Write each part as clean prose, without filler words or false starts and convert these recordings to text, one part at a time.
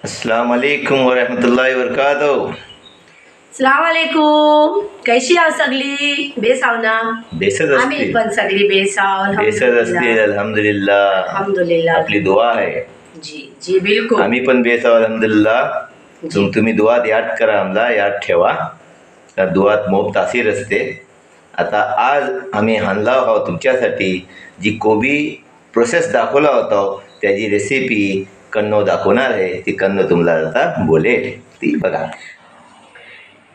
अस्सलाम वालेकुम वरहमतुल्लाहि वबरकातुहू। अस्सलाम वालेकुम, कशी आहो सगळी? बेस आहो ना? बेसच आम्ही असतील, पण सगळी बेस आहो, बेसच असतील अल्हम्दुलिल्लाह। अल्हम्दुलिल्लाह, आपली दुआ आहे। जी जी बिलकुल। आम्ही पण बेस आहोत अल्हम्दुलिल्लाह। तुम्ही दुआत याद करा, आम्हाला याद ठेवा, त्या दुआत मोब तासीर असते। आता आज आम्ही आणला आहोत तुमच्यासाठी जी कोबी प्रोसेस दाखवला होता त्याची रेसिपी कन्नो दाखवणार आहे। ती कन्नो तुम्हाला आता बोलेल, ती बघा।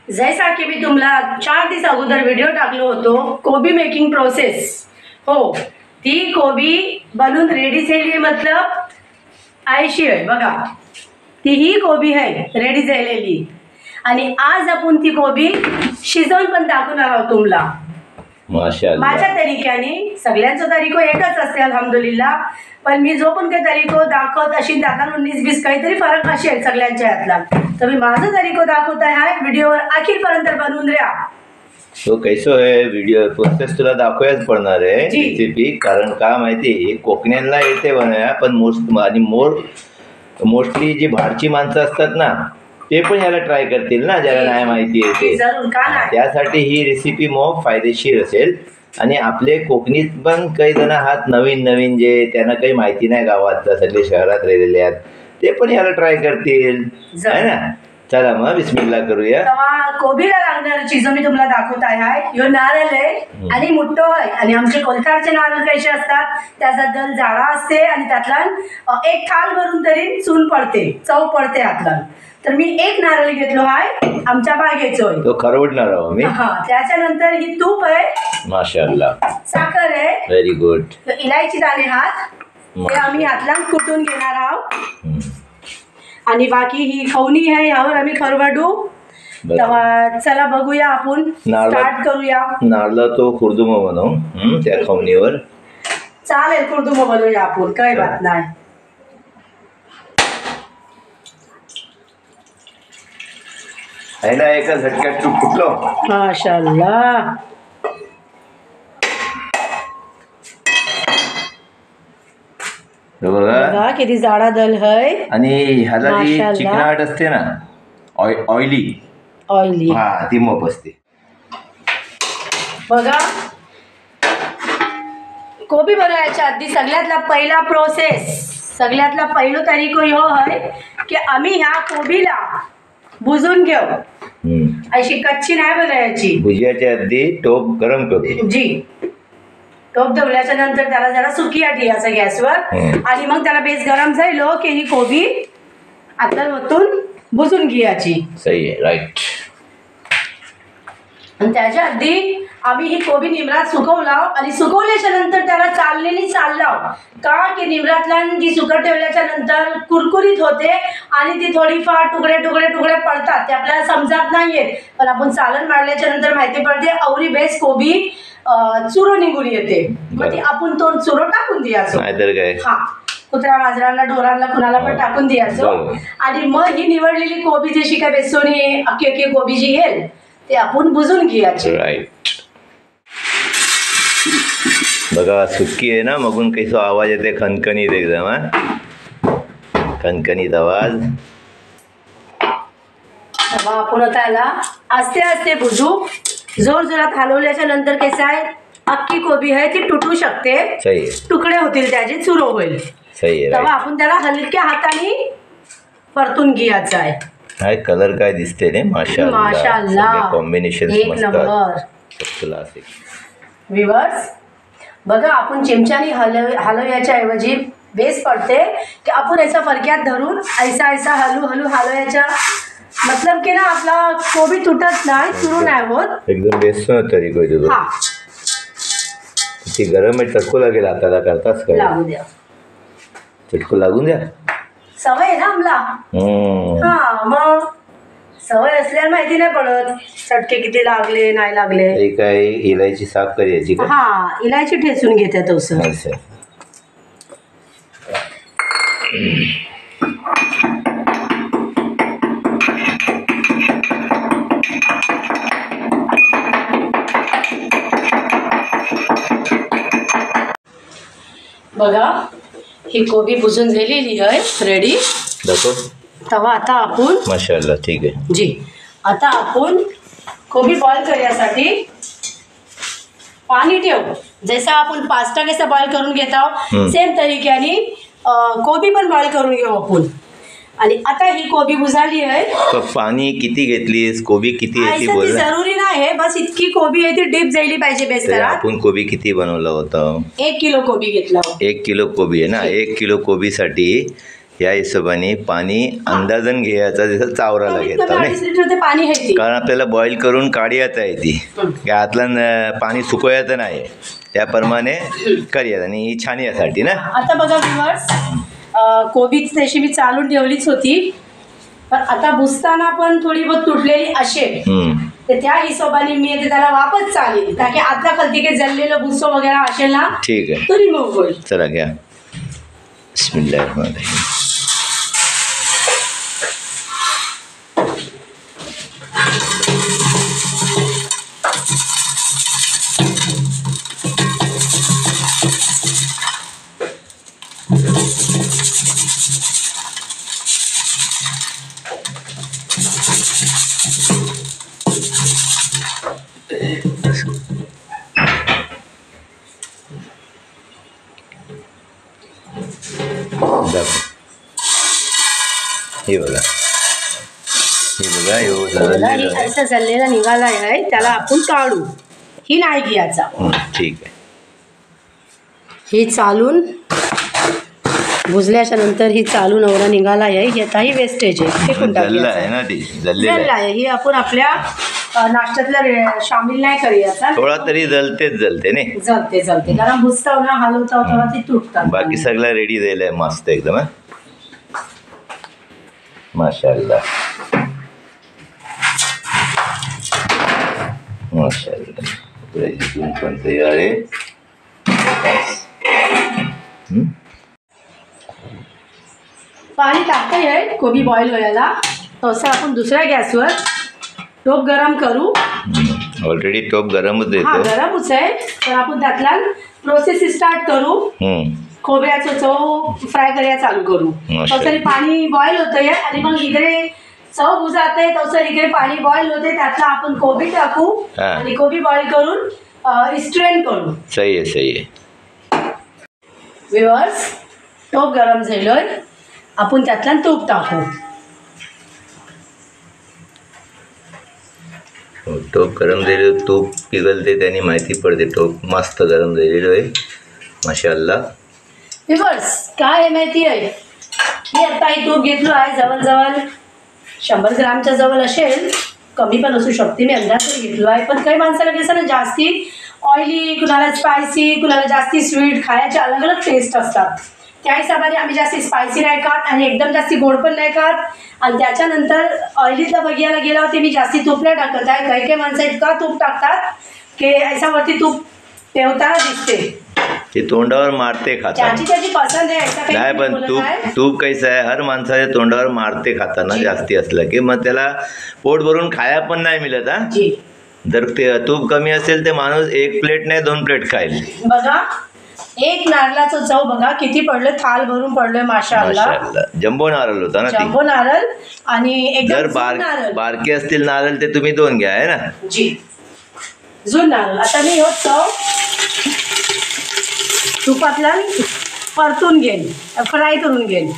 जैसा की मी तुम्हाला 4 दिवस अगोदर व्हिडिओ टाकलो होतो कोबी मेकिंग प्रोसेस, हो ती कोबी बनून रेडी झाली, मतलब आयशी आहे बघा। ती ही कोबी आहे रेडी झालेली, आणि आज आपण ती कोबी शिजवून पण दाखवणार आहोत तुम्हाला माशाअल्लाह। माझ्या तरीक्याने, सगळ्यांचा तरीको एकच असते अल्हम्दुलिल्लाह, पण मी जो पण काही तरीको दाखवत अशी त्यातून 19-20 काहीतरी फरक असेल सगळ्यांच्या यातला, तर मी माझा तरीको दाखवत आहे व्हिडिओवर अखेरपर्यंत बनवून द्या। तो कैसो आहे व्हिडिओ प्रोसेस तुला दाखवायच पडणार आहे रेसिपी, कारण का माहिती कोकण्यांना येते बनवायला, पण मोस्टली जी बाहेरची माणसं असतात ना ते पण याला ट्राय करतील ना, ज्याला नाही माहिती येते, त्यासाठी ही रेसिपी मग फायदेशीर असेल। आणि आपले कोकणीत पण काही जण आहात नवीन जे त्यांना काही माहिती नाही गावातलं, सगळे शहरात राहिलेले आहेत, ते पण याला ट्राय करतील, है ना। चला मग बिस्मिल्लाह करूया। कोबीला लागणारी चीज मी तुम्हाला दाखवत आहे। ह्यो नारळ आहे आणि मोठो आहे, आणि आमचे कोलतारचे नारळ कसे असतात त्याचा दल जाडा असते, आणि त्यातला एक थाल भरून तरी चून पडते, चव पडते आतला। तर मी एक नारळ घेतलो आहे आमच्या बागेचो, तो खरवडणार आहो मी। त्याच्यानंतर ही तूप आहे, माशाअल्लाह, साखर आहे, व्हेरी गुड, इलायची दाणे हात ते आम्ही आतला कुटून घेणार आहोत, आणि बाकी ही खवणी आहे यावर आम्ही खरवडू। तेव्हा चला बघूया, आपण स्टार्ट करूया। नारळा तो खुर्दुमा बनवू त्या खवणीवर, चालेल खुर्दुमा बनवूया आपण, काही बात नाही। ना एका झटक्यात तूप फुटलो, माशाअल्लाह। बघा किती जाडा दल है, आणि ह्याला जी चिकनाट असते ना, ऑइली हा, ती मोप असते बघा। कोबी बनवायच्या आधी सगळ्यातला पहिला प्रोसेस, सगळ्यातला पहिलो तरीको ह्यो आहे की आम्ही ह्या कोबीला भुजून घेऊ, अशी कच्ची नाही बनवायची। भुजियाच्या आधी टोप गरम करू, जी टोप ठेवल्याच्या नंतर त्याला जरा सुकिया ठेवायचा गॅसवर, आणि मग त्याला बेस गरम झालो की ही कोबी आता वतून भुजून घ्यायची। सही आहे, राईट। आणि त्याच्या आधी आम्ही ही कोबी निमरात सुकवला, आणि सुकवल्याच्या नंतर त्याला चाललेली चाललाव का की निमरातला जी सुकट ठेवल्याच्या नंतर कुरकुरीत होते, आणि ती थोडीफार तुकडे तुकडे तुकडे पडतात, ते आपल्याला समजत नाहीये, पण आपण चालन मारल्याच्या नंतर माहिती पडते अवरी बेस कोबी चुरो निघून येते, मग ती आपण तो चुरो टाकून द्यायचो, हा कुत्र्या मांजरांना ढोरांना कुणाला पण टाकून द्यायचो। आणि मग ही निवडलेली कोबी जशी काय बेसोनी अख्खी कोबी जी येईल ते आपण भुजून घ्यायची, राईट। बघा सुकी आहे ना, मगून कैसो आवाज येते खनखनीत एकदम, खनखनीत आवाज। आपण त्याला आस्ते आस्ते भुजू, जोर जोरात हलवल्याच्या नंतर कसं आहे अख्खी कोबी आहे ती तुटू शकते, तुकडे होतील त्याचे, चुरो होईल, तेव्हा आपण त्याला हलक्या हाताने परतून घ्यायचं आहे। काय कलर काय दिसते रे, माशाअल्लाह, कॉम्बिनेशन एक नंबर। व्ह्यूअर्स बघा, आपण चिमच्याने हलवयाच्या ऐवजी बेस पडते की आपण ऐसा फरक्यात धरून ऐसा हलू हलवायच्या, मतलब की ना आपला कोबी तुटत नाही, चुरू नाही होत, एकदम बेस्ट तरीको आहे तुझा। ती गरम आहे, चटको लागेल हाताला, करतास काय? लागू द्या, चटको लागून द्या, सवय आहे ना आम्हाला। हा, मग सवय असल्यावर माहिती नाही पडत चटके किती लागले नाही लागले। काय इलायची साफ करायची का? हा, इलायची ठेचून घेतात तसं। बघा ही कोबी भुजून झालेली आहे, रेडी। दाखव, तवा आता आपण माशाल्लाह ठीक आहे जी आता आपण कोबी बॉईल करण्यासाठी पाणी ठेवू. जसं आपण पास्ता कसं बॉईल करून घेत आहोत सेम तरीक्याने कोबी पण बॉईल करून घेऊ आपण. आणि आता ही कोबी बुजाली आहे. पाणी किती घेतलीस, कोबी किती आहे ती बोल. जरुरी नाही बस इतकी कोबी आहे ती डीप जायली पाहिजे बेसनात. आपण कोबी किती बनवला होता? 1 किलो कोबी घेतला. 1 किलो कोबी आहे ना. 1 किलो कोबीसाठी या हिशोबाने पाणी अंदाजन घ्यायचा, जसं चावराला घेता नाही, पाणी आहे कारण आपल्याला बॉईल करून काढायचं आहे ती आतलं पाणी सुकवायचं नाही, त्याप्रमाणे करूया आणि ही छान यासाठी ना. आता बघा व्ह्यूअर्स, कोबीच तशी मी चालून ठेवलीच होती, पण आता भुसताना पण थोडी बहुत तुटलेली असेल तर त्या हिशोबाने मी त्याला वापस चालेल, ताकि आतला खालती काही जळलेलं भुसो वगैरे असेल ना ठीक आहे तो रिमूव्ह होईल. चला घ्या. बिस्मिल्लाहिर्रहमानिर्रहीम. हे बघा असं जळलेला निघाला आहे, त्याला आपण काढू. ही नाही घ्यायचा. ठीक आहे. ही चालून भुजल्याच्या नंतर ही चालून एवढा निघाला आहे, याचाही वेस्टेज आहे, फेकून टाकायचं आहे. ही आपण आपल्या नाश्त्यातला शामिल नाही करूयाचा. थोडा तरी जलते नाही, जलते कारण भुजता ना हलवता तेव्हा ती तुटतात. बाकी सगळं रेडी झालंय मस्त एकदम. माशाल्लाह माशाल्लाह पण तयार आहे. पाणी टाकतोय आहे कोबी बॉईल व्हायला, तसं आपण दुसऱ्या गॅसवर टोप गरम करू. ऑलरेडी टोप गरमच आहे. गरमच आहे, तर आपण त्यातला प्रोसेस स्टार्ट करू. खोबऱ्याचं चव फ्राय करायला चालू करू. तसं पाणी बॉईल होतंय आणि मग इकडे चव बुजात आहे, तसं इकडे पाणी बॉईल होते, त्यातला आपण कोबी टाकू आणि कोबी बॉईल करून स्ट्रेन करू. सही आहे. व्ह्यूअर्स, टोप गरम झालोय, आपण त्यातला तूप टाकू. टोप गरम झालेलं तूप पिघलते, त्याने माहिती पडते टोप मस्त गरम झालेलं आहे. माशाल्लाह. व्ह्यूअर्स, काय आहे माहिती आहे, मी आता ही तूप घेतलो आहे, जवळजवळ 100 ग्रामच्या जवळ असेल, कमी पण असू शकते, मी अंदाज घेतलो आहे. पण काही माणसाला कसं ना जास्ती ऑइली, कुणाला स्पायसी, कुणाला जास्ती स्वीट खायचे अलग अलग टेस्ट असतात. त्या हिशोबाने आम्ही जास्ती स्पायसी नाही खात आणि एकदम जास्ती गोड पण नाही खात. आणि त्याच्यानंतर ऑइलीतला बघायला गेला होते मी जास्ती तूप नाही टाकत आहे. काही माणसं इतका तूप टाकतात की ऐसावरती तूप ठेवताना दिसते, ते तोंडावर मारते खाताना. त्याची पसंत आहे. नाही पण तूप कैसा आहे, हर माणसाच्या तोंडावर मारते खाताना जास्ती असलं की मग त्याला पोट भरून खाया पण नाही मिळत. जर ते तूप कमी असेल ते माणूस 1 प्लेट नाही 2 प्लेट खाईल. बघा, एक नारळाचं चव बघा किती पडलं, थाल भरून पडलंय. माशाअल्लाह. जंबो नारळ होता ना, जंबो नारळ. आणि जर बारके असतील नारळ ते तुम्ही 2 घ्या आहे ना. जी, जुन नारळ. आता मी हो चव तुपातला परतून घेईन, फ्राय करून घेईन.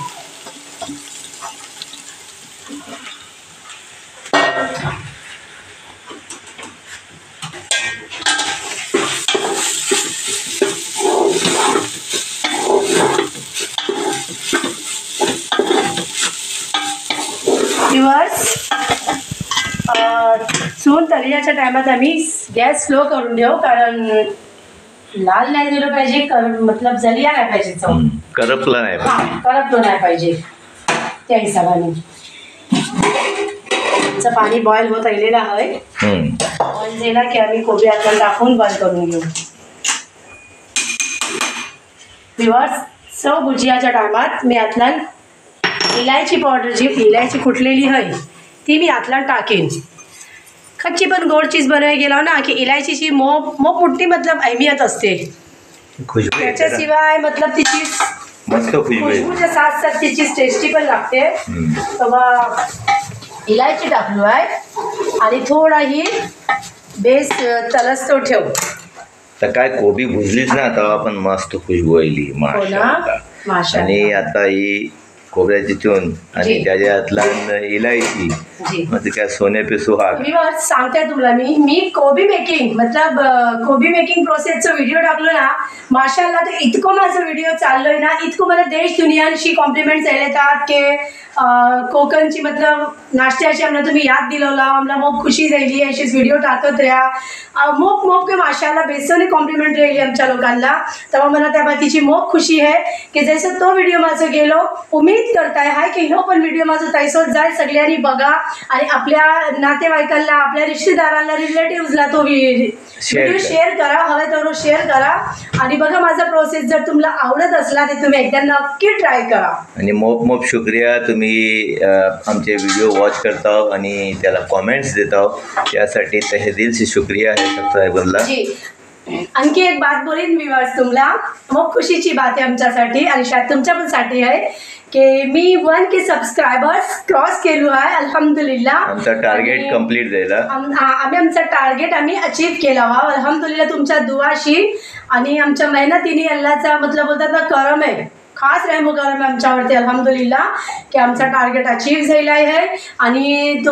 चून तळण्याच्या टायमात आम्ही गॅस स्लो करून देऊ, कारण लाल नाही दिलं पाहिजे, मतलब जलिया नाही पाहिजे, चव करपला नाही पाहिजे. त्या हिशोबाने पाणी बॉईल होत राहिलेलं आहे. बॉईल झाला की आम्ही कोबी आता टाकून बॉईल करून घेऊ. व्ह्यूअर्स, चव भुजियाच्या टायमात मी आतला इलायची पावडर, जी इलायची कुटलेली आहे ती मी आतला टाकेन. कच्ची पण गोड चीज बनवायला गेलो ना की इलायचीची मोठी मतलब अहमियत असते. त्याच्याशिवाय मतलब ती चीज मस्त खुशबू आहे. खुशबूच्या साथ साथ तिची टेस्टी पण लागते. तेव्हा इलायची टाकलो आहे आणि थोडा ही बेस तलस्तो ठेव. तर काय कोबी भुजलीच ना तेव्हा आपण मस्त खुशबू आली माशाअल्लाह. माशाअल्लाह. आणि आता ही खोबऱ्याची चून आणि जी. त्याच्यातला इलायची जी. मग ते काय सोने पे सुहाग. मी सांगते तुला मी कोबी मेकिंग मतलब कोबी मेकिंग प्रोसेसचा व्हिडिओ टाकलो ना माशाअल्लाह. तर इतकं माझं व्हिडिओ चाललोय ना इतकं मला देश दुनियांशी कॉम्प्लिमेंट्स येतात की कोकणची मतलब नाश्त्याची आम्हाला तुम्ही याद दिलवला आम्हाला मोप खुशी झाली अशीच व्हिडिओ टाकत राहा. मोप के माशाअल्लाह बेसने कॉम्प्लिमेंट राहिली आमच्या लोकांना. तेव्हा मला त्या बाबतीची मोप खुशी आहे की जसं तो व्हिडिओ माझं गेलो उम्मीद करताय हाय की ह्यो पण व्हिडिओ माझं तैसोच जाय. सगळ्यांनी बघा आणि आपल्या नातेवाईकांना आपल्या रिश्तेदारांना रिलेटिव्हजला तो व्हिडिओ शेअर करा. हवे तर शेअर करा आणि बघा माझा प्रोसेस जर तुम्हाला आवडत असला तर तुम्ही एकदा नक्की ट्राय करा. आणि मोप शुक्रिया तुम्ही आमचे व्हिडिओ वॉच करता आणि त्याला कॉमेंट्स देता त्यासाठी तहे दिल से शुक्रिया है सबस्क्रायबरला. आणखी एक बात बोलीन व्ह्यूअर्स तुम्हाला मग खुशीची बात आहे आमच्यासाठी आणि शायद तुमच्या पण साठी आहे की मी 1K सबस्क्रायबर्स क्रॉस केलो आहे अल्हम्दुलिल्लाह. आमचा टार्गेट कंप्लीट झाला. आम्ही आमचा टार्गेट अचीव केला वा अल्हम्दुलिल्लाह तुमच्या दुआशी आणि आमच्या मेहनतीने अल्लाहचा मतलब बोलतात ना करम आहे खास रहमो करम आहे आमच्यावरती अल्हम्दुलिल्लाह की आमचा टार्गेट अचीव झाला आहे. आणि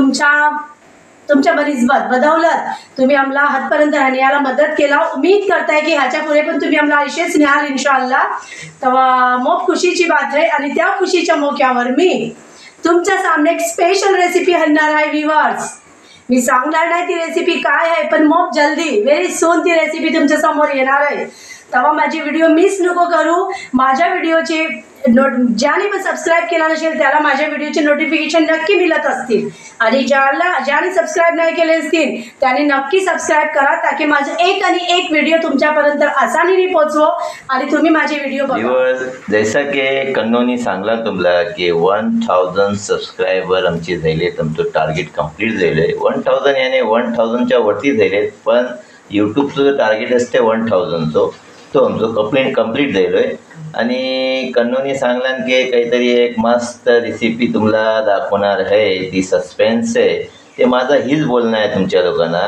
तुमच्या बनिस्बत बदौलत तुम्ही आम्हाला हातपर्यंत राहण्याला मदत केला. उम्मीद करताय की ह्याच्या पुढे पण तुम्ही आम्हाला आयुष्यच न्याल इन्शाअल्लाह. तेव्हा मोप खुशीची बात आहे आणि त्या खुशीच्या मोक्यावर मी तुमच्या सामने एक स्पेशल रेसिपी आणणार आहे व्ह्यूअर्स. मी सांगणार नाही ती रेसिपी काय आहे पण मोप जल्दी व्हेरी सून ती रेसिपी तुमच्या समोर येणार आहे. तेव्हा माझी व्हिडिओ मिस नको करू. माझ्या व्हिडिओचे ज्याने पण सबस्क्राईब केला नसेल त्याला माझ्या व्हिडिओचे नोटिफिकेशन नक्की मिळत असतील आणि ज्याने सबस्क्राईब नाही केले असतील त्याने नक्की सबस्क्राईब करा ताकी माझं एक व्हिडिओ तुमच्यापर्यंत आसानीने पोचवो आणि तुम्ही माझे व्हिडिओ बघा. जैसा की कन्नोनी सांगला तुम्हाला की 1000 सबस्क्रायबर आमचे झाले तुमचं टार्गेट कंप्लीट झाले. 1000 याने 1000च्या वरती झाले पण यूट्यूबचं टार्गेट असते 1000चं तो आमचं कंप्लीट झालो आहे. आणि कन्नोनी सांगलान की काहीतरी एक मस्त रेसिपी तुम्हाला दाखवणार आहे ती सस्पेन्स आहे. ते माझं हीच बोलणं आहे तुमच्या लोकांना.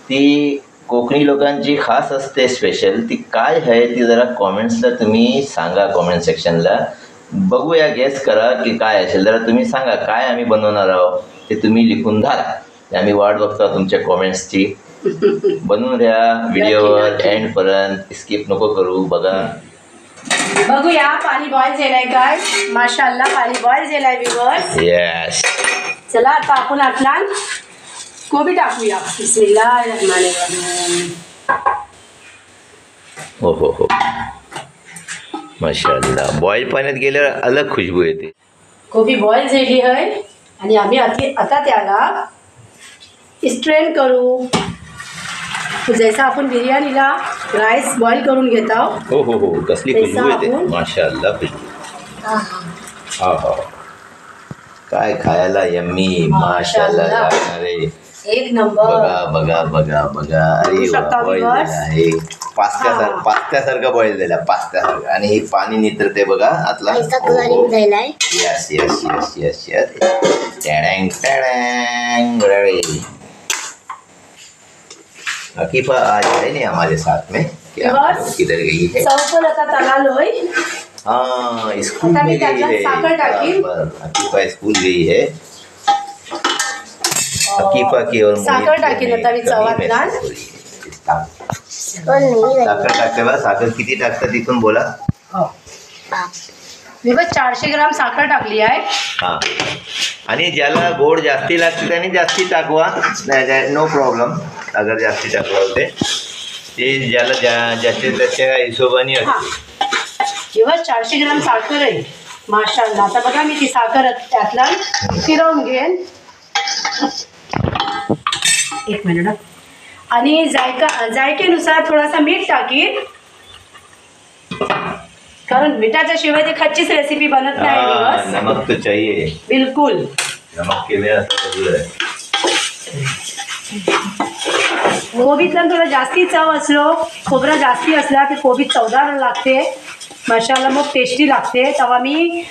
ती कोकणी लोकांची खास असते स्पेशल. ती काय आहे ती जरा कॉमेंट्सला तुम्ही सांगा कॉमेंट सेक्शनला. बघूया गेस करा की काय असेल जरा तुम्ही सांगा काय आम्ही बनवणार आहोत ते तुम्ही लिखून घाला. आम्ही वाट बघतो तुमच्या कॉमेंट्सची. बनवून द्या व्हिडिओवर एंडपर्यंत स्किप नको करू. बघूया पाणी बॉईल झालंय काय माशाअल्लाह पाणी बॉईल झालंय व्ह्यूअर्स. येस. चला आता आपण आतला कोबी टाकूया. बिस्मिल्लाहिर्रहमानिर्रहीम. हो माशाअल्लाह. बॉईल पाण्यात गेल्यावर अलग खुशबू येते. कोबी बॉईल झाली आहे आणि आम्ही आता त्याला स्ट्रेन करू. जैसा आपण बिर्याणीला राईस बॉईल करून घेत आहोत. हो कसली खुशबू येते माशाअल्लाह खुशबू. हा काय खायला यम्मी माशाअल्लाह लागणारे एक नंबर. बघा अरे बॉईल आहे पास्त्यासारखं बॉईल झाला पास्त्यासारखं. आणि हे पाणी नितरते बघा आतला. यस अकीफा आज है नहीं हमारे साथ में. क्या किधर गई है. चौकोन आता तला लोय. हाँ स्कूल में गई है. अकीफा स्कूल गई है. अकीफा की और साखर टाकी नंतर मी चवातला. साखर टाकते बा. साखर किती टाकतात तिथून बोला. मी बस 400 ग्राम साखर टाकली आहे. हां आणि ज्याला गोड जास्ती लागते त्याने जास्ती टाकवा. No problem. अगर जास्ती टाकवा होते ते ज्याला ज्याच्या त्याच्या हिशोबाने असते. किंवा 400 ग्राम साखर आहे माशाअल्लाह. आता बघा मी ती साखर त्यातला फिरवून घेईन. एक मिनिट. आणि जायकेनुसार थोडासा मीठ टाकीन कारण मिठाच्या शिवाय ती खच्चीच रेसिपी बनत नाही. नमक तो चाहिए बिलकुल. नमक के बिना सब है. कोबीतला थोडं जास्ती चव असलो खोबरं जास्ती असला की कोबी चवदार लागते. मसाला मग टेस्टी लागते. तेव्हा मी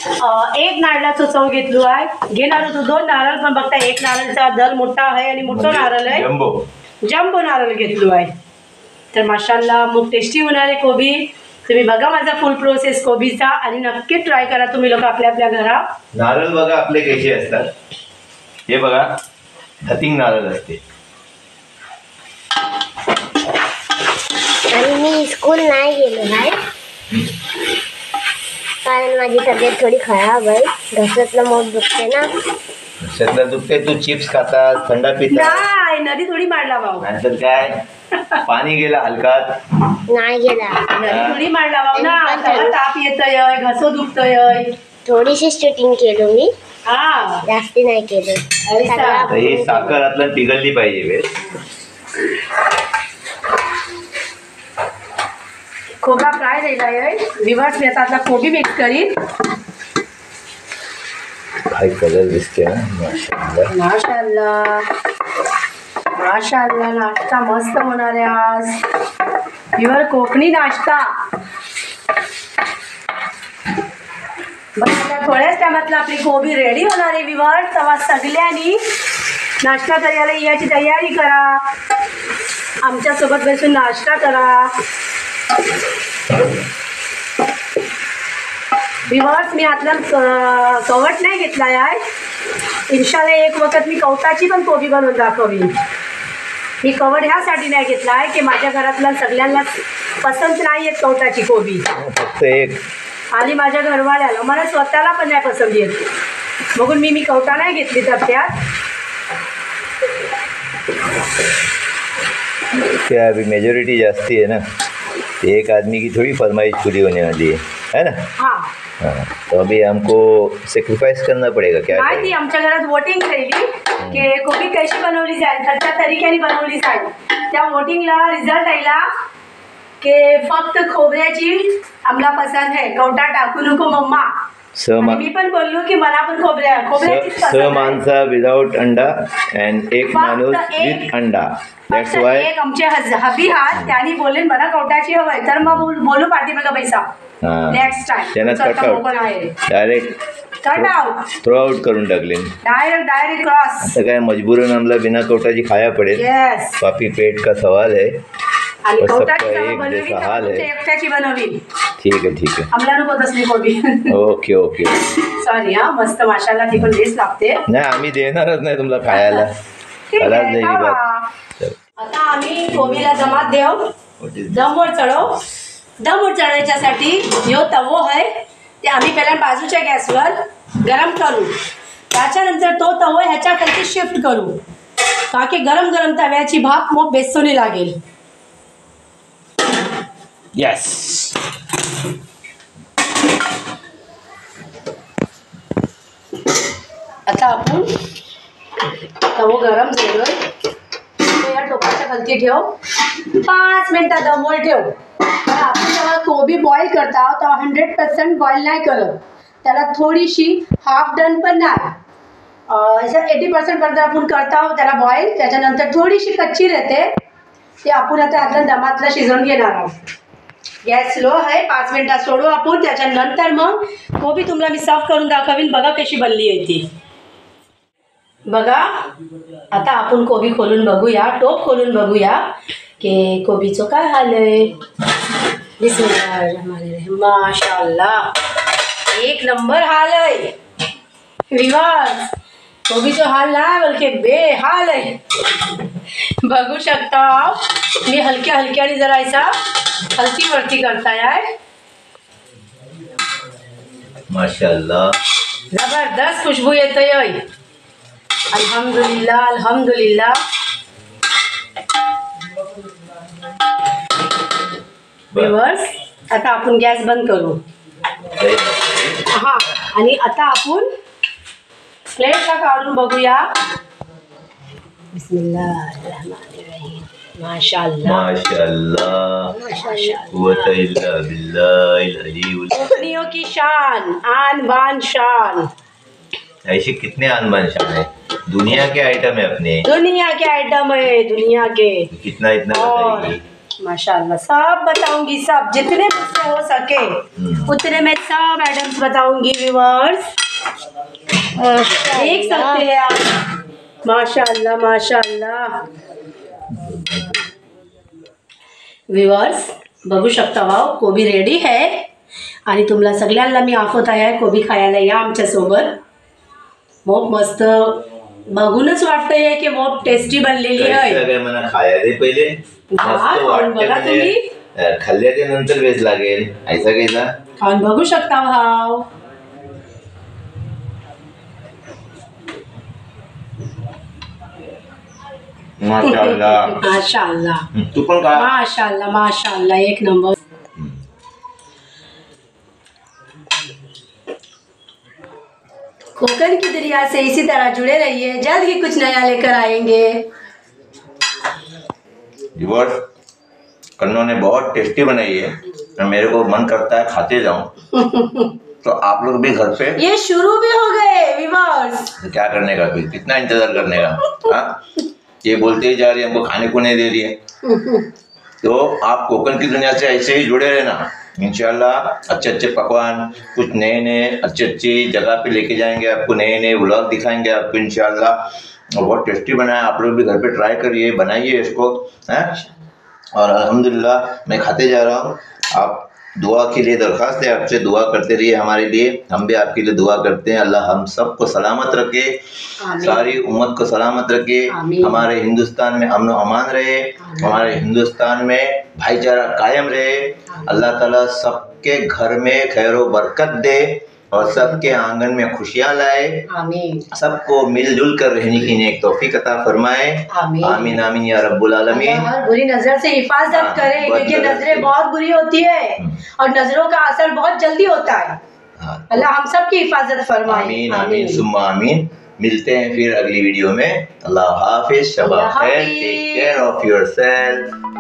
एक नारळाचं चव घेतलो आहे. घेणार होतो 2 नारळ, पण बघता एक नारळचा दर मोठा आहे आणि मोठा नारळ आहे, जम्बो नारळ घेतलो आहे. तर माशाल्लाह मग टेस्टी होणार आहे कोबी. तुम्ही बघा माझा फुल प्रोसेस कोबीचा आणि नक्की ट्राय करा तुम्ही लोक आपल्या आपल्या घरात. नारळ बघा आपले कसे असतात, हे बघा हतिंग नारळ असते. आणि मी स्कूल नाही गेलो नाही, कारण माझी तब्येत थोडी खराब आहे. घशातलं मोठ दुखते ना. घशातलं दुखते, तू चिप्स खातात, थंडा पिता, नाही नदी थोडी मारला भाऊ, नाहीतर काय पाणी गेला हलकात, नाही गेला. नदी थोडी मारला भाऊ ना. तेव्हा ताप येतोय, घसो दुखतोय. थोडीशी शूटिंग केलो मी, हा जास्ती नाही केलं. ऐसा. तर ही साखर आतलं पिघलली पाहिजे वेळ. खोबरा फ्राय झाला आहे. रिव्हर्स मी आता आपला कोबी मिक्स करीन. काय कलर दिसते ना, माशाअल्लाह. माशाअल्लाह माशाअल्लाह, नाश्ता मस्त होणार आहे आज. प्युअर कोकणी नाश्ता. बघा आता थोड्याच टायमातला आपली कोबी रेडी होणार आहे विवर्स. तेव्हा सगळ्यांनी नाश्ता करायला याची तयारी करा, आमच्यासोबत बसून नाश्ता करा. विवर्स मी आतला कवट नाही घेतला आहे. इन्शाल्लाह एक वखत मी कवटाची पण कोबी बनवून दाखवीन. मी कवट ह्यासाठी नाही घेतला आहे की माझ्या घरातल्या सगळ्यांना पसंत नाही येत कवटाची कोबी, फक्त एक आणि माझ्या घरवाल्याला मला स्वतःला पण नाही पसंत येत, बघून मी कवटा नाही घेतली. तर त्यात क्या अभी मेजोरिटी जास्ती है ना, एक आदमी की थोड़ी फरमाइश पूरी होने वाली है ना. हाँ हाँ, तो अभी हमको सेक्रीफाइस करना पड़ेगा. क्या नाही, ती आमच्या घरात वोटिंग झाली की कोबी कशी बनवली जाईल, कशा तरीक्याने बनवली जाईल. त्या वोटिंगला रिझल्ट आला की फक्त खोबऱ्याची आम्हाला पसंत आहे, कवटा टाकू नको मम्मा. आणि मी पण बोललो की मला पण खोबऱ्याचीच स पसंत आहे. माणसा विदाउट अंडा अँड एक फक्त माणूस एक. विथ अंडा. दॅट्स फक्त वाय एक आमचे हबी हात त्यांनी बोलले मला कवटाची हवंय, तर मग बोलू पाठीमागा पैसा नेक्स्ट त्यांना cut out time direct cut out throw out करून टाकले. Direct cross. आता काय मजबूरन आम्हाला बिना कवटाची खाया पडेल. येस. पापी पेट का सवाल है. आणि और कवटाची सबका जेव्हा एक बनवली जैसा तेव्हा हाल तुमच्या है. एकट्याची बनवली, ठीक है आम्हाला नको तसली कोबी. Okay okay. सॉरी हा, मस्त माशाला ती पण बेस्ट लागते. नाही आम्ही देणारच नाही तुम्हाला खायला. ठीक खलास आहे, नाही खावा. बात. आता आम्ही कोबीला जमात देऊ, दमवर चढव. दमवर चढवायच्यासाठी ह्यो तवो आहे ते आम्ही पहिल्या बाजूच्या गॅसवर गरम करू. त्याच्यानंतर तो तवो ह्याच्या खाली शिफ्ट करू, का की गरम गरम तव्याची भाप मग बेसोनी लागेल. यस. आता आपण तवो गरम झालोय, या टोपाच्या खालती ठेव. 5 मिनिटं दमवर ठेव. तर आपण जेव्हा कोबी बॉईल करता तेव्हा 100% बॉईल नाही करत, त्याला थोडीशी हाफ डन पण नाही, 80% पर्यंत आपण करता त्याला बॉईल. त्याच्यानंतर थोडीशी कच्ची राहते, ते आपण आता आतलं दमातलं शिजवून घेणार आहोत. गॅस स्लो आहे. 5 मिनिटात सोडू आपण. त्याच्यानंतर मग कोबी तुम्हाला मी सर्व करून दाखवीन. बघा कशी बनली आहे ती. बघा आता आपण कोबी खोलून बघूया, टोप खोलून बघूया की कोबीचं काय हाल आहे. बिस्मिल्लाहिर्रहमानिर्रहीम. माशाअल्लाह एक नंबर हाल आहे विवास. कोबीचं हाल नाही बलके बेहाल आहे. बघू शकता मी हलक्या हलक्याने जरायचा हलकी वरती करताय. माशाअल्लाह जबरदस्त खुशबू येते. अल्हम्दुलिल्लाह अल्हम्दुलिल्लाह. व्यूअर्स आता आपण गॅस बंद करू. हां, आणि आता आपण प्लेटला काढून बघूया. बिस्मिल्लाहिर्रहमानिर्रहीम. माशाअल्लाह माशाअल्लाह माशाअल्लाह. कुव्वत इल्ला बिल्लाहिल अलीउल. कोकणियों की शान, आन बान शान. ऐसे कितने आनबान शान है, दुनिया के आइटम है अपने. दुनिया के आइटम है, दुनिया के. कितना इतना और बताइए. माशाल्लाह सब बताऊंगी, सब जितने मुझसे हो सके उतने मैं सब आइटम्स बताऊंगी व्यूअर्स। देख सकते हैं आप, माशाल्लाह माशाल्लाह व्यूअर्स बघू शकता वाव कोबी रेडी आहे आणि तुम्हाला सगळ्यांना मी आफत आहे कोबी खायला या आमच्यासोबत। खूप मस्त बघूनच वाटतंय की खूप टेस्टी बनलेली आहे। सगळं मला खायला दे पहिले, मस्त वाटते बघा म्हणजे खाल्ल्याच्या नंतर वेज लागेल ऐसा कैसा। खाऊन बघू शकता भाव। माशाअल्लाह माशाअल्लाह तू पण खा। माशाअल्लाह माशाअल्लाह एक नंबर। कोकण की दुनिया से इसी तरह जुड़े रहिए, जल्द ही कुछ नया लेकर आएंगे। व्यूअर्स कन्नों ने बहुत टेस्टी बनाई है और मेरे को मन करता है खाते जाऊं। तो आप लोग भी घर पे ये शुरू भी हो गए व्यूअर्स। तो क्या करने का, फिर कितना इंतजार करने का। हाँ ये बोलते ही जा रही है, हमको खाने को नहीं दे रही है। तो आप कोकण की दुनिया से ऐसे ही जुड़े रहना, इंशाल्लाह अच्छे अच्छे पकवान, कुछ नए नए अच्छी अच्छी जगह पे लेके जाएंगे आपको, नए नए व्लॉग दिखाएंगे आपको इंशाल्लाह। और बहुत टेस्टी बना है, आप लोग भी घर पे ट्राई करिए, बनाइए इसको हैं। और अल्हम्दुलिल्लाह मैं खाते जा रहा हूँ। आप दुआ के लिए दरख्वास्त है आपसे, दुआ करते रहिए हमारे लिए, हम भी आपके लिए दुआ करते हैं। अल्लाह हम सबको सलामत रखे, सारी उम्मत को सलामत रखे, हमारे हिंदुस्तान में अमन अमान रहे, हमारे हिंदुस्तान में भाईचारा कायम रहे। अल्लाह ताला सबके घर में खैर व बरकत दे और सबके आंगन में खुशियाँ लाए, सबको मिलजुल कर रहने की नेक तौफीक अता फरमाए। आमीन आमीन या रब्बुल आलमीन। हर बुरी नजर से हिफाजत करे, क्योंकि नजरें बहुत बुरी होती है और नजरों का असर बहुत जल्दी होता है। अल्लाह हम सब की हिफाजत फरमाए। आमीन आमीन सुम्मा आमीन। मिलते हैं फिर अगली वीडियो में। अल्लाह हाफिज, शबा खैर, टेक केयर ऑफ योरसेल्फ।